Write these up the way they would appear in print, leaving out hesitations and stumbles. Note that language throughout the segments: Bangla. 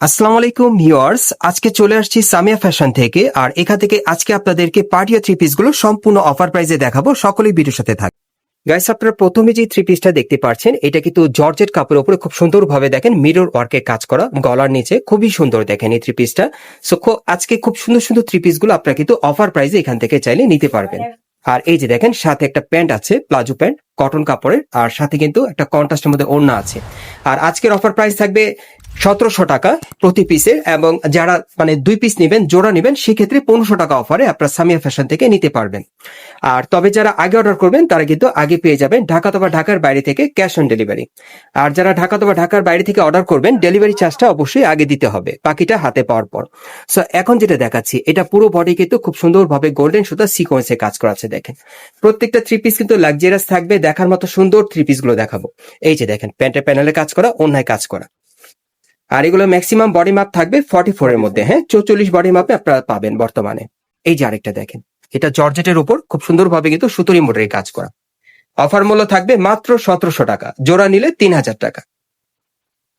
আসসালামু আলাইকুম ভিউয়ার্স, আজকে চলে আসছি সামিয়া ফ্যাশন থেকে। আর এখান থেকে আজকে আপনাদেরকে পার্টিয়া থ্রি পিস গুলো সম্পূর্ণ অফার প্রাইসে দেখাবো। সকলেই ভিডিওর সাথে থাক। গাইস, আপনারা প্রথমে যে থ্রি পিসটা দেখতে পাচ্ছেন এটা কিন্তু জর্জেট কাপড়ের উপরে খুব সুন্দরভাবে দেখেন মিরর ওয়ার্কের কাজ করা, গলার নিচে খুবই সুন্দর দেখেন এই থ্রি পিসটা। সো আজকে খুব সুন্দর সুন্দর থ্রি পিস গুলো আপনারা কিন্তু অফার প্রাইসে এখান থেকে চাইলে নিতে পারবেন। আর এই যে দেখেন সাথে একটা প্যান্ট আছে, প্লাজো প্যান্ট কটন কাপড়ের, আর সাথে কিন্তু একটা কন্ট্রাস্টের মধ্যে ওড়না আছে। আর আজকের অফার প্রাইস থাকবে 1700 টাকা প্রতি পিসের, এবং যারা মানে 2 পিস নেবেন, জোড়া নেবেন, সেক্ষেত্রে 1500 টাকা অফারে আপনারা সামিয়া ফ্যাশন থেকে নিতে পারবেন। আর তবে যারা আগে অর্ডার করবেন তারা কিন্তু আগে পেয়ে যাবেন ঢাকা অথবা ঢাকার বাইরে থেকে ক্যাশ অন ডেলিভারি। আর যারা ঢাকা অথবা ঢাকার বাইরে থেকে অর্ডার করবেন ডেলিভারি চার্জটা অবশ্যই আগে দিতে হবে, বাকিটা হাতে পাওয়ার পর। সো এখন যেটা দেখাচ্ছি এটা পুরো বডি কিন্তু খুব সুন্দরভাবে গোল্ডেন সুতা সিকোয়েন্সে কাজ করা আছে। দেখেন প্রত্যেকটা থ্রি পিস কিন্তু লাক্সারিয়াস থাকবে, দেখার মতো সুন্দর থ্রি পিস গুলো দেখাবো। এই যে দেখেন প্যান্টের প্যানেলে কাজ করা, ওড়নায় কাজ করা। আর এগুলো ম্যাক্সিমাম বডি মাপ থাকবে 44 এর মধ্যে, হ্যাঁ 44 বডি মাপে আপনারা পাবেন বর্তমানে। এই যে আরেকটা দেখেন, এটা জর্জেটের উপর খুব সুন্দরভাবে কিন্তু সুতোরি মোড়ের কাজ করা। অফার মূল্য থাকবে মাত্র 1700 টাকা, জোড়া নিলে 3000 টাকা।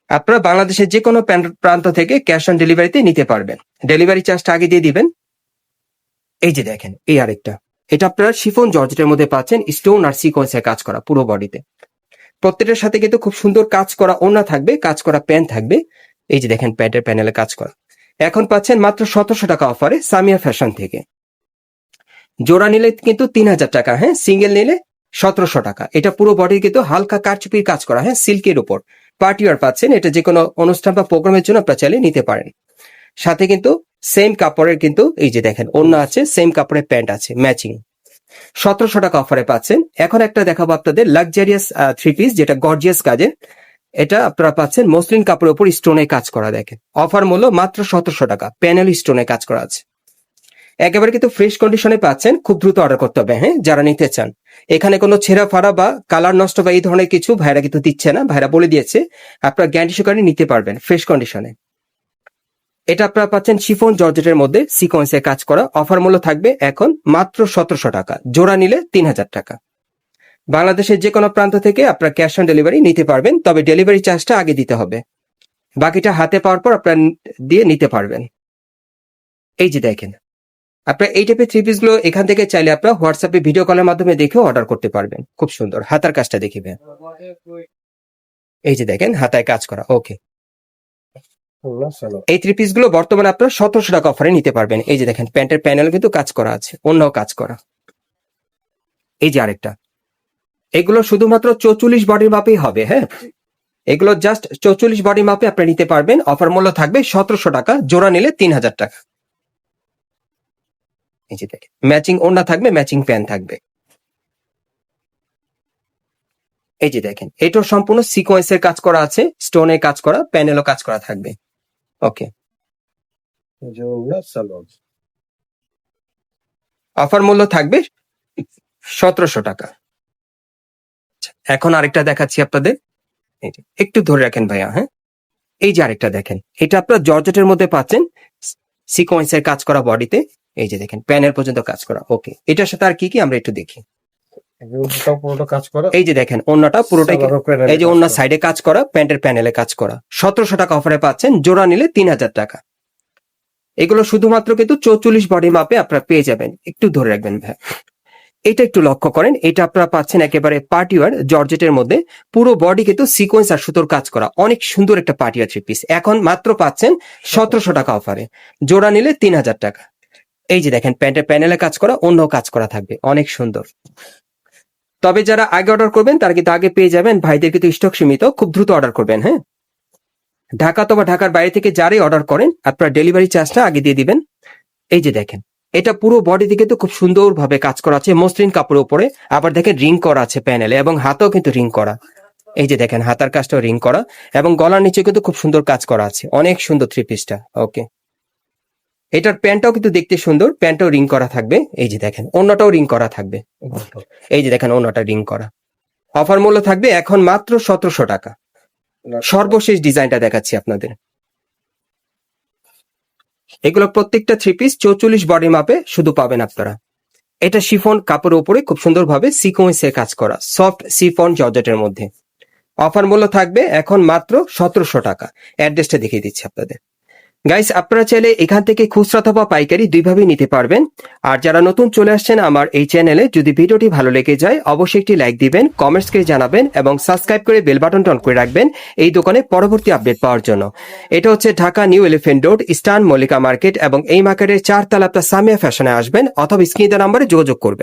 আপনারা বাংলাদেশের যে কোনো প্রান্ত থেকে ক্যাশ অন ডেলিভারিতে নিতে পারবেন, ডেলিভারি চার্জটা আগে দিয়ে দিবেন। এই যে দেখেন এই আরেকটা, এটা আপনারা শিফন জর্জেটের মধ্যে পাচ্ছেন, স্টোন আর সিকোয়েন্সের কাজ করা পুরো বডিতে। প্রত্যেকটার সাথে কিন্তু খুব সুন্দর কাজ করা ওড়না থাকবে, কাজ করা প্যান্ট থাকবে। এই যে দেখেন প্যান্টের প্যানেলে কাজ করা। এখন পাচ্ছেন মাত্র 1700 টাকা অফারে সামিয়া ফ্যাশন থেকে। জোড়া নিলে কিন্তু 3000 টাকা, হ্যাঁ সিঙ্গেল নিলে 1700 টাকা। এটা পুরো বডি কিন্তু হালকা কারচুপির কাজ করা, হ্যাঁ সিল্কের উপর পার্টি ওয়্যার পাচ্ছেন। এটা যে কোনো অনুষ্ঠান বা প্রোগ্রামের জন্য আপনারা চাইলে নিতে পারেন। সাথে কিন্তু সেম কাপড়ের কিন্তু এই যে দেখেন ওড়না আছে, সেম কাপড়ের প্যান্ট আছে ম্যাচিং। 1700 টাকা অফারে পাচ্ছেন। এখন একটা দেখাবো আপনাদের লাক্সারিয়াস থ্রি পিস, যেটা গর্জিয়াস কাজের। এটা আপনারা পাচ্ছেন মসলিন কাপড়ের উপর স্টোনে কাজ করা। দেখেন অফার মূল্য মাত্র 1700 টাকা, প্যানেল স্টোনে কাজ করা আছে। একেবারে কিন্তু ফ্রেশ কন্ডিশনে পাচ্ছেন, খুব দ্রুত অর্ডার করতে হবে হ্যাঁ যারা নিতে চান। এখানে কোনো ছেঁড়া ফাড়া বা কালার নষ্ট বা এই ধরনের কিছু ভাইরা কিন্তু দিচ্ছে না, ভাইরা বলে দিয়েছে আপনারা গ্যারান্টি সহকারে নিতে পারবেন ফ্রেশ কন্ডিশনে। এটা আপনারা পাচ্ছেন শিফন জর্জেটের মধ্যে সিকোয়েন্সে কাজ করা। অফার মূল্য থাকবে এখন মাত্র 1700 টাকা, জোড়া নিলে 3000 টাকা। বাংলাদেশের যে কোনো প্রান্ত থেকে আপনারা ক্যাশ অন ডেলিভারি নিতে পারবেন, তবে ডেলিভারি চার্জটা আগে দিতে হবে, বাকিটা হাতে পাওয়ার পর আপনারা দিয়ে নিতে পারবেন। এই যে দেখেন আপনারা এই টাইপের থ্রি পিস গুলো এখান থেকে চাইলে আপনারা হোয়াটসঅ্যাপে ভিডিও কলের মাধ্যমে দেখেও অর্ডার করতে পারবেন। খুব সুন্দর হাতার কাজটা দেখিবেন। এই যে দেখেন হাতায় কাজ করা। ওকে, এই থ্রি পিস গুলো বর্তমানে আপনারা 1700 টাকা অফারে নিতে পারবেন। এই যে দেখেন প্যান্টের প্যানেল কিন্তু কাজ করা আছে, অন্যও কাজ করা। এই যে আরেকটা, এগুলো শুধুমাত্র 44 বডির মাপেই হবে, হ্যাঁ এগুলো জাস্ট 44 বডি মাপে আপনি নিতে পারবেন। অফার মূল্য থাকবে 1700 টাকা, জোড়া নিলে 3000 টাকা। এই যে দেখেন ম্যাচিং ওড়না থাকবে, ম্যাচিং প্যান্ট থাকবে। এই যে দেখেন এটাও সম্পূর্ণ সিকোয়েন্সের কাজ করা আছে, স্টোনের কাজ করা, প্যানেলও কাজ করা থাকবে। ওকে, অফার মূল্য থাকবে 1700 টাকা। এখন আরেকটা দেখাচ্ছি আপনাদের, একটু ধরে রাখেন ভাইয়া, হ্যাঁ এই যে আরেকটা দেখেন, এটা আপনারা জর্জেটের মধ্যে পাচ্ছেন, সিকোয়েন্সের কাজ করা বডিতে। এই যে দেখেন প্যানেল পর্যন্ত কাজ করা। ওকে, এটার সাথে আর কি কি আমরা একটু দেখি। এই যে দেখেন ওড়নাটা পুরোটাই, এই যে ওড়নার সাইডে কাজ করা, প্যান্টের প্যানেলে কাজ করা। 1700 টাকা অফারে পাচ্ছেন, জোড়া নিলে 3000 টাকা। এগুলো শুধুমাত্র কিন্তু 44 বডি মাপে আপনারা পেয়ে যাবেন। একটু ধরে রাখবেন ভাই, এটা একটু লক্ষ্য করেন। এটা আপনারা পাচ্ছেন একেবারে পার্টিওয়ার জর্জেটের মধ্যে, পুরো বডি কিন্তু সিকোয়েন্স আর সুতোর কাজ করা, অনেক সুন্দর একটা পার্টিওয়ার থ্রি পিস। এখন মাত্র পাচ্ছেন 1700 টাকা অফারে, জোড়া নিলে 3000 টাকা। এই যে দেখেন প্যান্টের প্যানেলে কাজ করা, অন্য কাজ করা থাকবে, অনেক সুন্দর। তবে যারা আগে অর্ডার করবেন তারা কিন্তু আগে পেয়ে যাবেন, ভাইদের কিন্তু স্টক সীমিত, খুব দ্রুত অর্ডার করবেন হ্যাঁ। ঢাকা অথবা ঢাকার বাইরে থেকে যারাই অর্ডার করেন আপনারা ডেলিভারি চার্জটা আগে দিয়ে দিবেন। এই যে দেখেন এটা পুরো বডি দিকে তো খুব সুন্দর ভাবে কাজ করা আছে মসলিন কাপড়ের উপরে, আবার দেখেন রিং করা আছে প্যানেলে, এবং হাতেও কিন্তু রিং করা। এই যে দেখেন হাতার কাজটাও রিং করা, এবং গলার নিচে কিন্তু খুব সুন্দর কাজ করা আছে, অনেক সুন্দর থ্রি পিসটা। ওকে, এটার প্যান্টটাও কিন্তু দেখতে সুন্দর, প্যান্টটাও রিং করা থাকবে। এই যে দেখেন ওড়নাটাও রিং করা থাকবে। এই যে দেখেন ওড়নাটা রিং করা। অফার মূল্য থাকবে এখন মাত্র 1700 টাকা। সর্বশেষ ডিজাইনটা দেখাচ্ছি আপনাদের। এগুলো প্রত্যেকটা থ্রি পিস 44 বডি মাপে শুধু পাবেন আপনারা। এটা শিফন কাপড়ের উপরে খুব সুন্দরভাবে সিকোয়েন্সের কাজ করা, সফট শিফন জর্জেটের মধ্যে। অফার মূল্য থাকবে এখন মাত্র 1700 টাকা। অ্যাড্রেসটা দেখিয়ে দিচ্ছি আপনাদের। গাইস, আপনারা চাইলে এখান থেকে খুচরা অথবা পাইকারি দুইভাবেই নিতে পারবেন। আর যারা নতুন চলে আসছেন আমার এই চ্যানেলে, যদি ভিডিওটি ভালো লেগে যায় অবশ্যই একটি লাইক দিবেন, কমেন্টস করে জানাবেন এবং সাবস্ক্রাইব করে বেল বাটনটা অন করে রাখবেন এই দোকানে পরবর্তী আপডেট পাওয়ার জন্য। এটা হচ্ছে Dhaka new elephant road, eastern Mallika market, এবং এই মার্কেটের 4 তলা আপনার সামিয়া ফ্যাশনে আসবেন অথবা স্ক্রিনে দেওয়া নম্বরে যোগাযোগ করবেন।